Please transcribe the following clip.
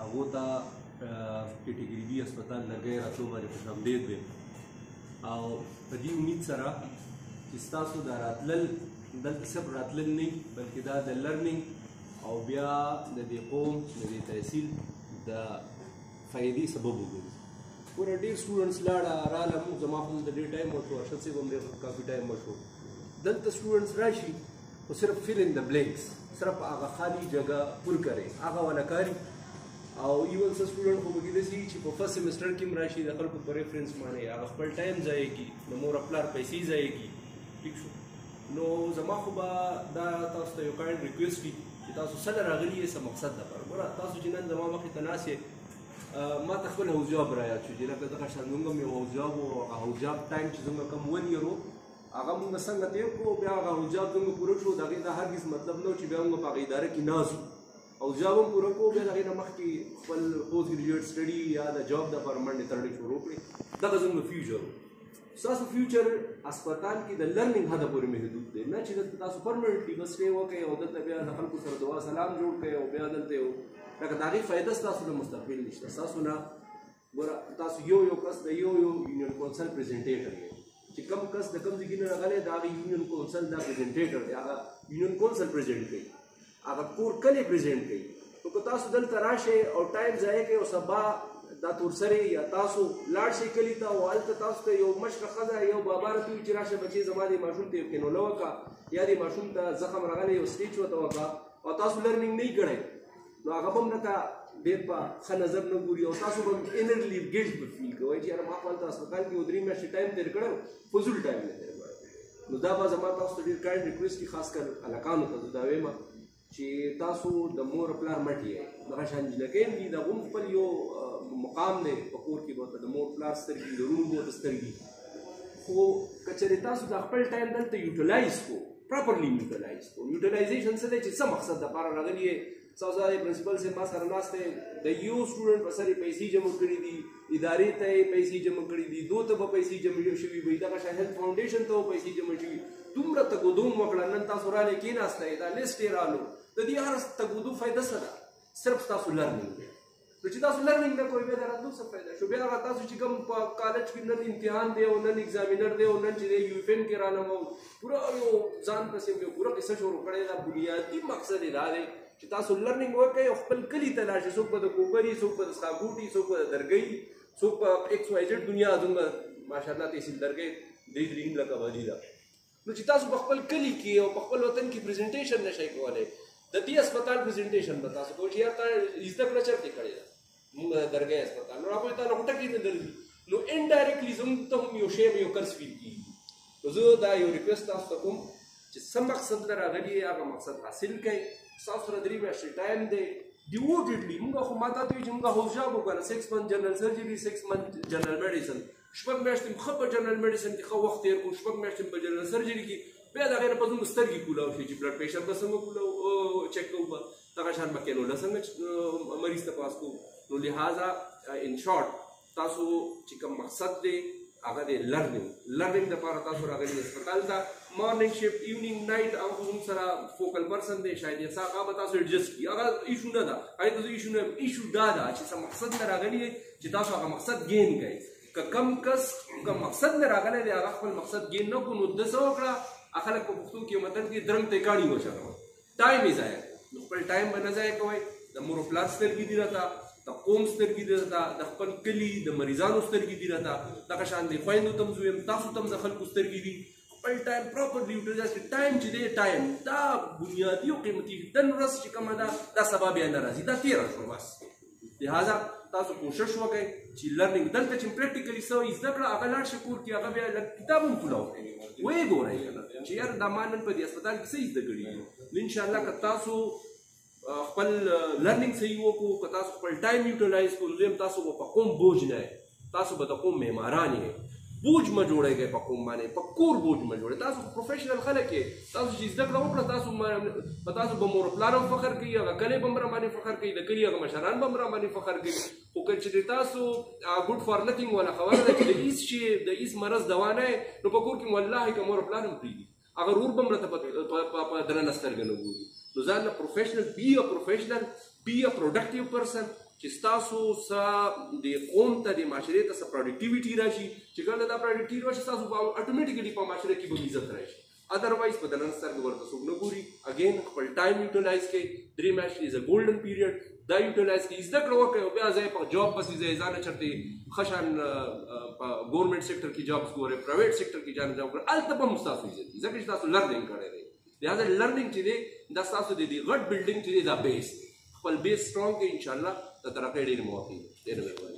هغو ته کیټګري بي هسپتال لګی راتلو باندې خوش آمدید ویم او په دې امید سره چې ستاسو دا راتلل دلته صرف راتلل نه بلکې دا د لرنینګ او بیا د دې قوم د دې تحصیل د فایدې سبب وګرځي. ګوره ډېر سټوډنټس لاړه راله موږ زما خو د ډېر ټایم وشو ارشد صاحب هم ډېر کافي ټایم وشو. دلته سټوډنټس راشي خو صرف فیل ان د بلینکس صرف هغه خالی جګه پر کوي هغه والا کاري او ایون څه سټوډنټ خو به کېدای شي چې په فرست سیمسټر کې هم راشي د خلکو په ریفرنس باندې هغه خپل ټایم ضایع کړي د مور پلار پیسې ضایع کړي. ټیک شو نو زما خو به دا تاسو ته یو کاینډ ریکویسټ وي چې تاسو سره راغلي یې څه مقصد لپاره. ګوره تاسو چې نن زما مخې ته ناست یې ما ته خپل هاوس جاب رایاد شو چې لکه دغه شان زموږ هم یو هاوس جاب و هغه هاوس جاب ټایم چې زموږ کم 1 year و هغه موږ څنګه تېر کړو بیا هغه هاوس جاب زموږ پوره شو د هغې دا هرګز مطلب نه و چې بیا موږ په هغه اداره کې ناست وو. هاوس جاب هم پوره کړو بیا د هغې نه مخکې خپل پوسټ ګریجویټ سټډي یا د جاب دپاره منډې ترډې شروع کړې. دغه زموږ فیوچر و. ستاسو فیوچر اسپتال کې د لرنینګ حده پورې محدود دی نه چې دلته تاسو پرمنټلي بس سټې وکړئ او دلته بیا د خلکو سره دعا سلام جوړ کړئ او بیا دلته یو لکه د هغې فایده ستاسو د مستقبل نشته. ستاسو نه ګوره تاسو یو کس د یو یونین کونسل پریزنټیټر یې چې کوم کس د کوم ځای کې نه راغلی د هغه یونین کونسل دا پریزنټیټر دی هغه یونین کونسل پریزنټ کوي هغه کور کلی پریزنټ کوي. نو که تاسو دلته راشئ او ټایم ضایع کړئ او سبا دا تورسرې یا تاسو لاړ شئ کلي ته او هلته تاسو ته یو مشره ښځه یو بابا راته وي چې راشه بچې زما دې ماشوم ته یو کینوله وکړه یا دې ماشوم ته زخم راغلی یو سټیچ ورته وکړه او تاسو لرنینګ نه یې کړی نو هغه به هم راته ډېر په ښه نظر نه ګوري او تاسو به انرلی ګلټ به فیل کوئ چې یاره ما خو هلته اسپتال کې یو 3 میاشتې ټایم تېر کړی فضول ټایم نه تېر کړی. نو دا به زما تاسو ته ډېر کاینډ ریکویسټ وي خاص کر هلکانو ته زه دا وایم چې تاسو د مور پلار مټ یې دغه شان نجلکۍ هم دي د هغو هم خپل یو مقام دی په کور کې به ورته د مور پلار سترګې د رونو به ورته سترګې خو که چېرې تاسو د خپل ټایم دلته یوټیلایز کړو پراپرلی یوټیلایز کړو. یوټیلایزیشن څه دی چې څه مقصد دپاره راغلي یې ستاسو دا پرنسپل صاحب ما سره ناست دی د یو سټوډنټ په سر یې پیسې جمع کړي دي ادارې ته یې پیسې جمع کړي دي دو ته به پیسې جمع شوي وي دغه شان هیلث فاونډیشن ته به پیسې جمع شوي دومره تګودوم وکړه نن تاسو راغلئ کېناستئ دا لیسټ یې رالو د دې هر تګودو فایده څه ده صرف ستاسو لرنینګ دی. نو چې تاسو لرنینګ نه کوئ بیا د راتلو څه فایده شو. بیا هغه تاسو چې کوم په کالج کې نن امتحان دی او نن ایگزامینر دی او نن چې دی یو اف این کې رانه وو پوره یو ځان پسې یو پوره قصه شروع کړې دا بنیادي مقصد یې دا دی چې تاسو لرنینګ وکړئ او خپل کلي ته لاړ شئ څوک به د کوکري څوک به د ساګوټي څوک به د درګۍ څوک په ایکس وائی زیډ دنیا زموږ ماشاءالله تحصیل درګۍ درې درې لکه ابادي ده. نو چې تاسو په خپل کلي کې او په خپل وطن کې پریزنټیشن نشئ کولی د دې اسپتال پریزنټیشن به تاسو کوئ چې یار تا زده کړه چېرته کړې ده موږ درګۍ اسپتال نو هغوی تا نه خو ټکې نه درځي نو انډایرکټلي زموږ ته هم یو شی یو قرض فیل کېږي. نو زه دا یو ریکویسټ تاسو ته کوم چې څه مقصد نه راغلي یې هغه مقصد حاصل کړئ. ستاسو سره 3 میاشتې ټایم دی ډیوټډلی موږ خو ما ته وایي چې موږ هاوس جاب وکړه 6 months جنرل سرجري 6 months جنرل میډیسن 6 میاشتې م ښه په جنرل میډیسن کې ښه وخت تېر کړو 6 میاشتې په جنرل سرجري کې بیا د هغې نه پس موږ سترګې کولاو شي چې بلډ پریشر به څنګه کولاو چیک کوو به دغه شان به کینوله څنګه مریض ته پاس کوو. نو لہٰذا ان شارټ تاسو چې کوم مقصد دی هغه دی لرنینګ دپاره تاسو راغلي اسپتال ته مارنینګ شفټ ایونینګ نایټ هغه زموږ سره فوکل پرسن دی شاید یساق هغه به تاسو ایډجسټ کړي هغه ایشو نه ده هغې ته زه ایشو نه یم ایشو دا ده چې څه مقصد نه راغلي چې تاسو هغه مقصد گین کړئ. که کم کس کوم مقصد نه راغلی دی هغه خپل مقصد گین نه کړو نو ده څه وکړه خلک په پښتو کې یو متل کې درنګ ته کاڼي وچلوه ټایم یې ضایع کړو. نو خپل ټایم به نه ضایع کوئ د مور و پلار سترګې دي راته د قوم سترګې دي راته د خپل کلي د مریضانو سترګې دي راته دغه شان دی خویندو ته هم زه وایم تاسو ته هم د خلکو سترګې دي خپل ټایم پراپرلی یوټیلایز کړئ. ټایم چې دی ټایم دا بنیادي او قیمتي نن ورځ چې کومه ده دا سبا بیا نه راځي دا تېره شوه بس. لہٰذا تاسو کوشش وکړئ چې لرنینګ دلته چې پریکټیکلي څه وایي زده کړه هغه لاړ شئ کور کې هغه بیا لږ کتاب هم کولاو کړئ ویې ګورئ که نه چې یار دا ما نن په دې اسپتال کې څه زده کړي دي. نو انشاءالله که تاسو خپل لرنینګ صحیح وکړو که تاسو خپل ټایم یوټیلایز کړو دویم تاسو به په قوم بوج نه یې تاسو به د قوم معماران یې بوج مه جوړئ په قوم باندې په کور بوج مه جوړئ. تاسو پروفیشنل خلک یې تاسو چې زده کړه وکړه تاسو په تاسو به مور پلار هم فخر کوي هغه کلی به هم راباندې فخر کوي د کلي هغه مشران به هم راباندې فخر کوي. خو که چېرې تاسو ګوډ فار نتھنګ والا خبره ده چې د هېڅ شي د هېڅ مرض دوا نه یې نو په کور کې والله که مور پلار هم پرېږدي هغه ورور به هم راته په درنه سترګه نه ګوري. نو ځان نه پروفیشنل بی ا پروفیشنل بی ا پروډکټیو پرسن چې تاسو سره د قوم ته د معاشرې ته څه پروډکټیویټي راشي چې کله دا پروډکټیویټي راشي تاسو به اټومیټیکلی په معاشره کې به عزت راشي ادروایز په دننه سترګې ورته څوک نه ګوري اګین خپل ټایم یوټیلایز کړئ 3 میاشتې از ا ګولډن پیریډ دا یوټیلایز کړئ زده کړه وکړئ او بیا ځای په جاب پسې ځئ ځان چېرته ښه شان په ګورنمنټ سیکټر کې جابس ګورئ پرایویټ سیکټر کې ځان جاب کړئ هلته به هم ستاسو عزت وي ځکه چې تاسو لرنینګ کړی دی لہذا لرنینګ چې دی دا ستاسو د دې غټ بلډینګ چې دی دا بیس خپل بیس سټرونګ کړئ انشاءالله د ترقۍ ډېرې موافق ډېره مهرباني